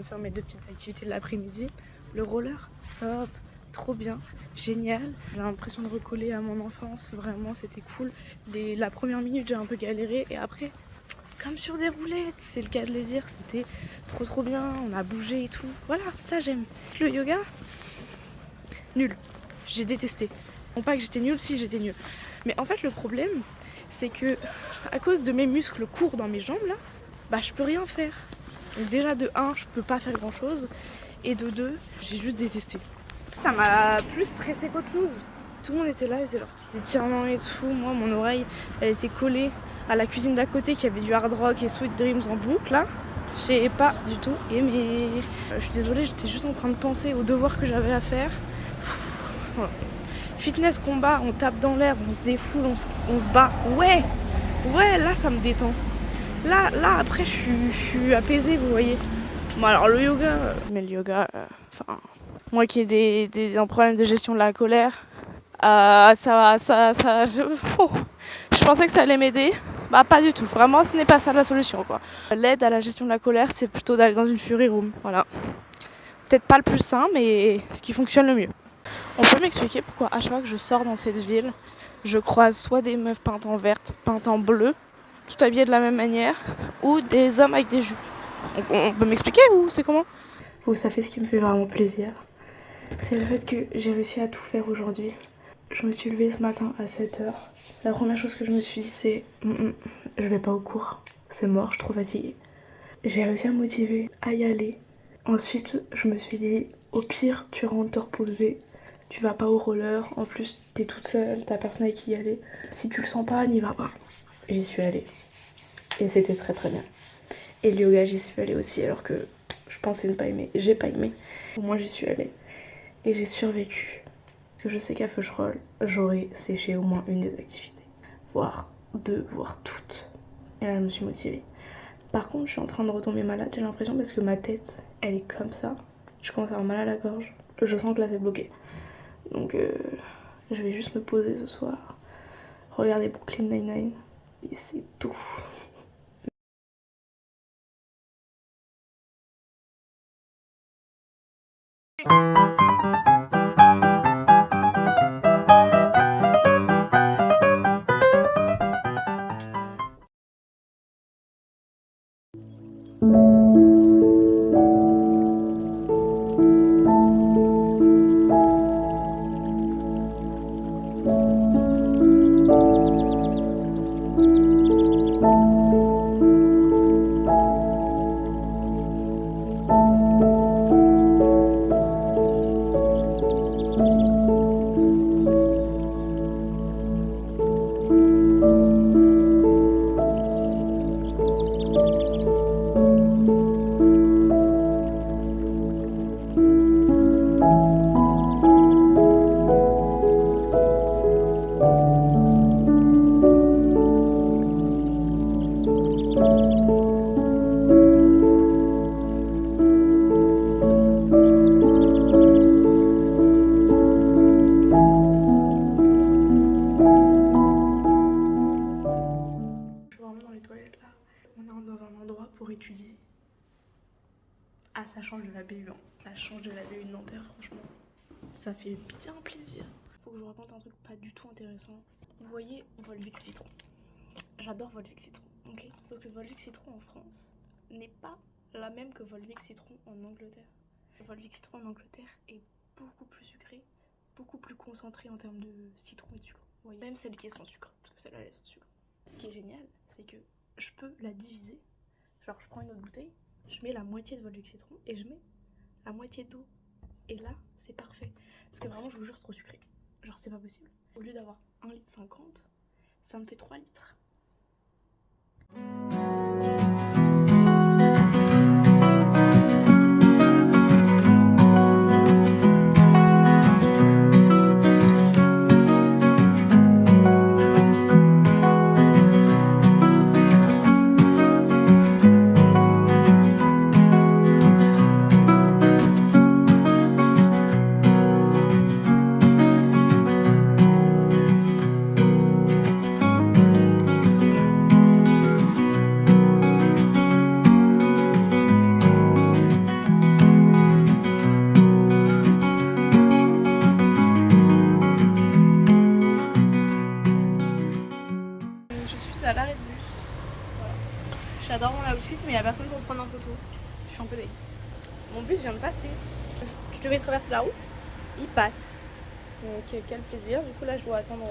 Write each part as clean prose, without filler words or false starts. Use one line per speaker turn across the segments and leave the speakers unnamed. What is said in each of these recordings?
faire mes 2 petites activités de l'après-midi. Le roller, top, trop bien, génial. J'ai l'impression de recoller à mon enfance, vraiment c'était cool. La première minute j'ai un peu galéré et après, comme sur des roulettes, c'est le cas de le dire, c'était trop bien, on a bougé et tout. Voilà, ça j'aime. Le yoga, nul, j'ai détesté. Non pas que j'étais nulle, si j'étais nulle. Mais en fait le problème, c'est que à cause de mes muscles courts dans mes jambes là, bah je peux rien faire. Donc déjà de 1, je peux pas faire grand chose. Et de 2, j'ai juste détesté. Ça m'a plus stressé qu'autre chose. Tout le monde était là, ils faisaient leurs petits étirements et tout. Moi, mon oreille, elle était collée à la cuisine d'à côté qui avait du hard rock et Sweet Dreams en boucle là. J'ai pas du tout aimé. Je suis désolée, j'étais juste en train de penser aux devoirs que j'avais à faire. Voilà. Fitness, combat, on tape dans l'air, on se défoule, on se bat. Ouais, là ça me détend. Là après je suis apaisée, vous voyez. Bon alors le yoga, mais le yoga, moi qui ai un problème de gestion de la colère, je pensais que ça allait m'aider. Bah pas du tout, vraiment ce n'est pas ça la solution quoi. L'aide à la gestion de la colère, c'est plutôt d'aller dans une Fury Room, voilà. Peut-être pas le plus sain, mais ce qui fonctionne le mieux. On peut m'expliquer pourquoi à chaque fois que je sors dans cette ville, je croise soit des meufs peintes en verte, peintes en bleu, tout habillées de la même manière, ou des hommes avec des jupes. On peut m'expliquer ou c'est comment? Vous savez ce qui me fait vraiment plaisir, c'est le fait que j'ai réussi à tout faire aujourd'hui. Je me suis levée ce matin à 7h. La première chose que je me suis dit c'est je vais pas au cours, c'est mort, je suis trop fatiguée. J'ai réussi à me motiver à y aller. Ensuite je me suis dit au pire tu rentres te reposer, tu vas pas au roller, en plus t'es toute seule, t'as personne avec qui y aller. Si tu le sens pas, n'y va pas. J'y suis allée et c'était très bien. Et le yoga j'y suis allée aussi alors que je pensais ne pas aimer, j'ai pas aimé. Au moins j'y suis allée et j'ai survécu. Parce que je sais qu'à Feucherolles, j'aurais séché au moins une des activités, voire 2, voire toutes. Et là je me suis motivée. Par contre je suis en train de retomber malade, j'ai l'impression, parce que ma tête elle est comme ça. Je commence à avoir mal à la gorge, je sens que là c'est bloqué. Donc je vais juste me poser ce soir, regarder Brooklyn Nine-Nine et c'est tout. Pour étudier. Ah, ça change de la BU, hein. Ça change de la BU de Nanterre, franchement. Ça fait bien plaisir. Faut que je vous raconte un truc pas du tout intéressant. Vous voyez Volvic Citron. J'adore Volvic Citron, ok? Sauf que Volvic Citron en France n'est pas la même que Volvic Citron en Angleterre. Volvic Citron en Angleterre est beaucoup plus sucré, beaucoup plus concentré en termes de citron et de sucre. Vous voyez, même celle qui est sans sucre, parce que celle-là elle est sans sucre. Ce qui est génial, c'est que je peux la diviser. Genre je prends une autre bouteille, je mets la moitié de Volvic Citron et je mets la moitié d'eau. Et là, c'est parfait. Parce que vraiment, je vous jure, c'est trop sucré. Genre, c'est pas possible. Au lieu d'avoir 1,50 litre, ça me fait 3 litres. mais il n'y a personne pour prendre en photo. Je suis un peu dégueu. Mon bus vient de passer. Je devais traverser la route, il passe. Donc quel plaisir. Du coup là je dois attendre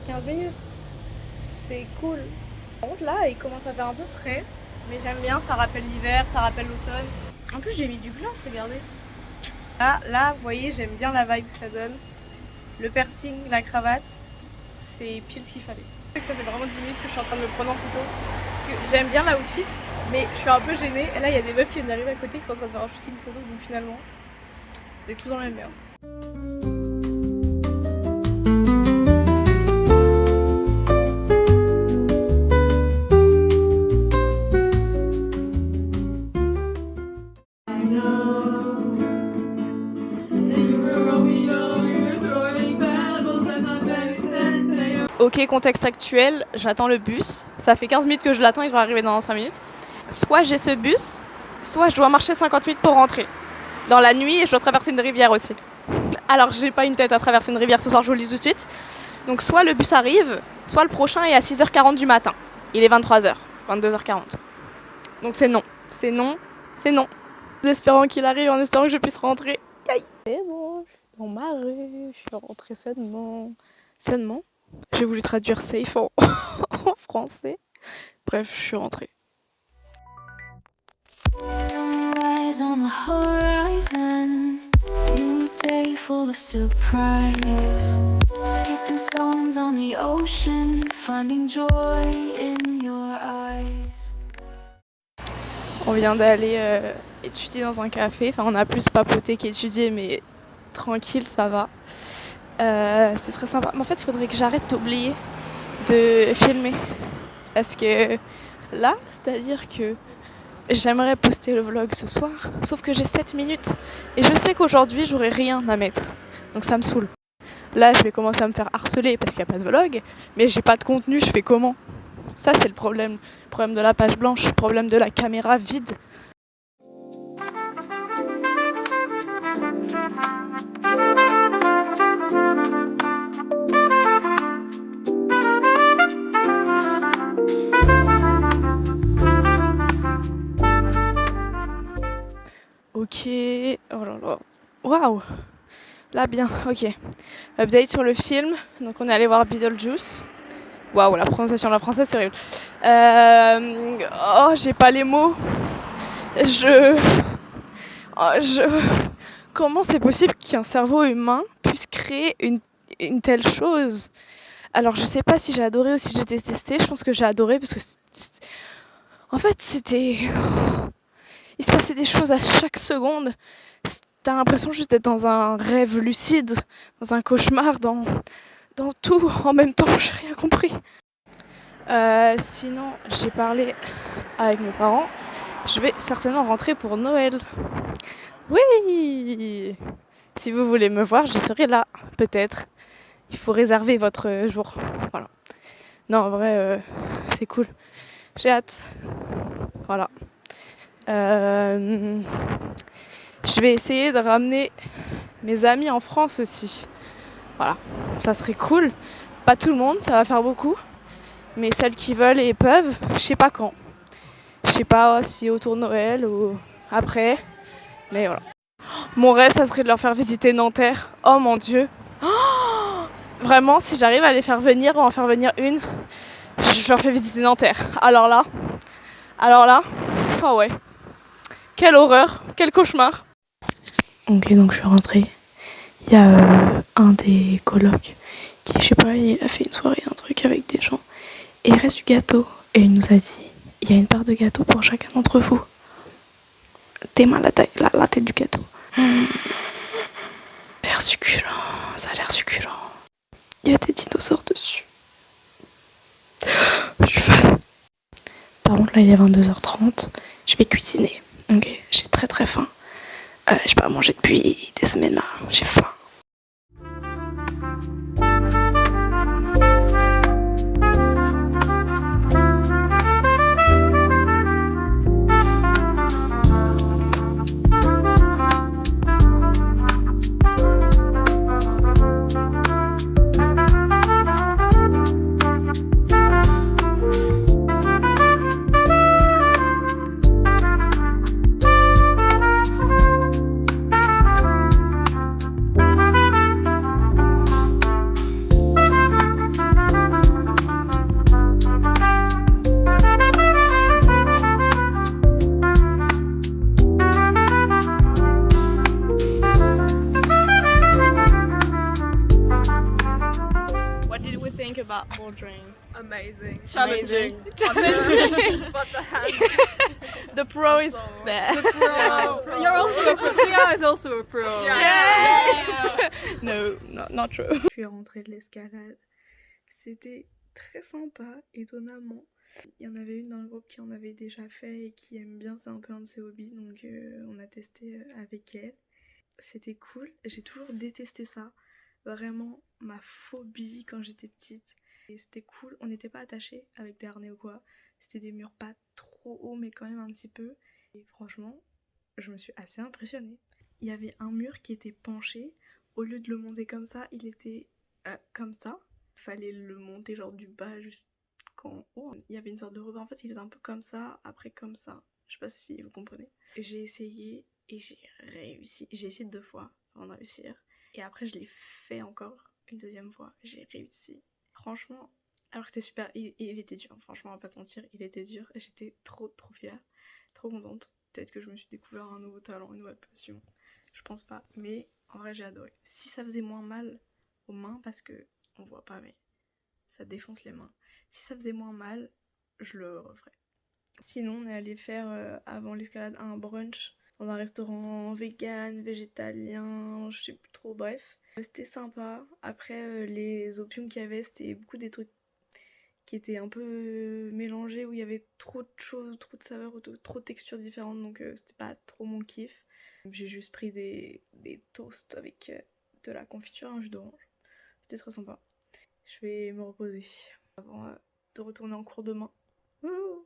15 minutes. C'est cool. Par contre là il commence à faire un peu frais. Mais j'aime bien, ça rappelle l'hiver, ça rappelle l'automne. En plus j'ai mis du glace, regardez. Là vous voyez, j'aime bien la vibe que ça donne. Le piercing, la cravate, c'est pile ce qu'il fallait. Ça fait vraiment 10 minutes que je suis en train de me prendre en photo. Parce que j'aime bien l'outfit, mais je suis un peu gênée. Et là il y a des meufs qui viennent d'arriver à côté qui sont en train de faire un shooting photo. Donc finalement, on est tous dans la même merde. Ok, contexte actuel, j'attends le bus. Ça fait 15 minutes que je l'attends, il doit arriver dans 5 minutes. Soit j'ai ce bus, soit je dois marcher 50 minutes pour rentrer. Dans la nuit, et je dois traverser une rivière aussi. Alors j'ai pas une tête à traverser une rivière ce soir, je vous le dis tout de suite. Donc soit le bus arrive, soit le prochain est à 6h40 du matin. Il est 23h, 22h40. Donc c'est non, c'est non, c'est non. En espérant qu'il arrive, en espérant que je puisse rentrer. Aïe. C'est bon, je suis dans ma rue, je suis rentrée sainement. Sainement. J'ai voulu traduire safe en, en français. Bref, je suis rentrée. Sunrise on the horizon, new day full of surprise. Sleeping stones on the ocean, finding joy in your eyes. On vient d'aller étudier dans un café. Enfin, on a plus papoté qu'étudier, mais tranquille, ça va. C'est très sympa. Mais en fait, il faudrait que j'arrête d'oublier de filmer. Parce que là, c'est-à-dire que j'aimerais poster le vlog ce soir, sauf que j'ai 7 minutes. Et je sais qu'aujourd'hui, j'aurai rien à mettre. Donc ça me saoule. Là, je vais commencer à me faire harceler parce qu'il n'y a pas de vlog. Mais j'ai pas de contenu, je fais comment ? Ça, c'est le problème. Le problème de la page blanche, le problème de la caméra vide. Ok, oh là là, waouh, là bien, ok. Update sur le film, donc on est allé voir Beetlejuice. Waouh, la prononciation de la française c'est horrible. Oh, j'ai pas les mots. Comment c'est possible qu'un cerveau humain puisse créer une telle chose ? Alors je sais pas si j'ai adoré ou si j'ai détesté, je pense que j'ai adoré parce que en fait c'était... Il se passait des choses à chaque seconde. T'as l'impression juste d'être dans un rêve lucide, dans un cauchemar, dans tout en même temps. J'ai rien compris. Sinon, j'ai parlé avec mes parents. Je vais certainement rentrer pour Noël. Oui! Si vous voulez me voir, je serai là, peut-être. Il faut réserver votre jour. Voilà. Non, en vrai, c'est cool. J'ai hâte. Voilà. Je vais essayer de ramener mes amis en France aussi. Voilà, ça serait cool. Pas tout le monde, ça va faire beaucoup. Mais celles qui veulent et peuvent, je sais pas quand. Je sais pas si autour de Noël ou après. Mais voilà. Mon rêve, ça serait de leur faire visiter Nanterre. Oh mon Dieu. Oh, vraiment, si j'arrive à les faire venir ou en faire venir une, je leur fais visiter Nanterre. Alors là, oh ouais. Quelle horreur, quel cauchemar. Ok, donc je suis rentrée. Il y a un des colocs qui, je sais pas, il a fait une soirée, un truc avec des gens. Et il reste du gâteau. Et il nous a dit, il y a une part de gâteau pour chacun d'entre vous. Tes mains, la tête du gâteau. Ça a l'air succulent, ça a l'air succulent. Il y a des dinosaures dessus. Je suis fan. Par contre, là, il est 22h30. Je vais cuisiner. Ok, j'ai très très faim. J'ai pas mangé depuis des semaines là. J'ai faim.
Amazing.
Challenging.
But the hand.
The pro is
So-
there.
Pro. You're also a pro. Tia is also a pro.
Yeah. No, not true.
Je suis rentrée de l'escalade. C'était très sympa, étonnamment. Il y en avait une dans le groupe qui en avait déjà fait et qui aime bien, c'est un peu un de ses hobbies, donc on a testé avec elle. C'était cool, j'ai toujours détesté ça. Vraiment ma phobie quand j'étais petite. Et c'était cool, on n'était pas attachés avec des harnais ou quoi. C'était des murs pas trop hauts mais quand même un petit peu. Et franchement, je me suis assez impressionnée. Il y avait un mur qui était penché. Au lieu de le monter comme ça, il était comme ça. Fallait le monter genre du bas jusqu'en haut. Il y avait une sorte de rebord. En fait, il était un peu comme ça, après comme ça. Je sais pas si vous comprenez. J'ai essayé et j'ai réussi. J'ai essayé 2 fois avant de réussir. Et après, je l'ai fait encore une deuxième fois. J'ai réussi. Franchement, alors que c'était super. Il était dur. Franchement, on va pas se mentir, il était dur. J'étais trop fière. Trop contente. Peut-être que je me suis découvert un nouveau talent, une nouvelle passion. Je pense pas. Mais en vrai, j'ai adoré. Si ça faisait moins mal aux mains, parce que on voit pas, mais ça défonce les mains. Si ça faisait moins mal, je le referais. Sinon, on est allé faire avant l'escalade un brunch dans un restaurant vegan, végétalien, je sais plus trop, bref. C'était sympa. Après, les options qu'il y avait, c'était beaucoup des trucs qui étaient un peu mélangés, où il y avait trop de choses, trop de saveurs, trop de textures différentes, donc c'était pas trop mon kiff. J'ai juste pris des toasts avec de la confiture, un jus d'orange. C'était très sympa. Je vais me reposer avant de retourner en cours demain. Wouhou.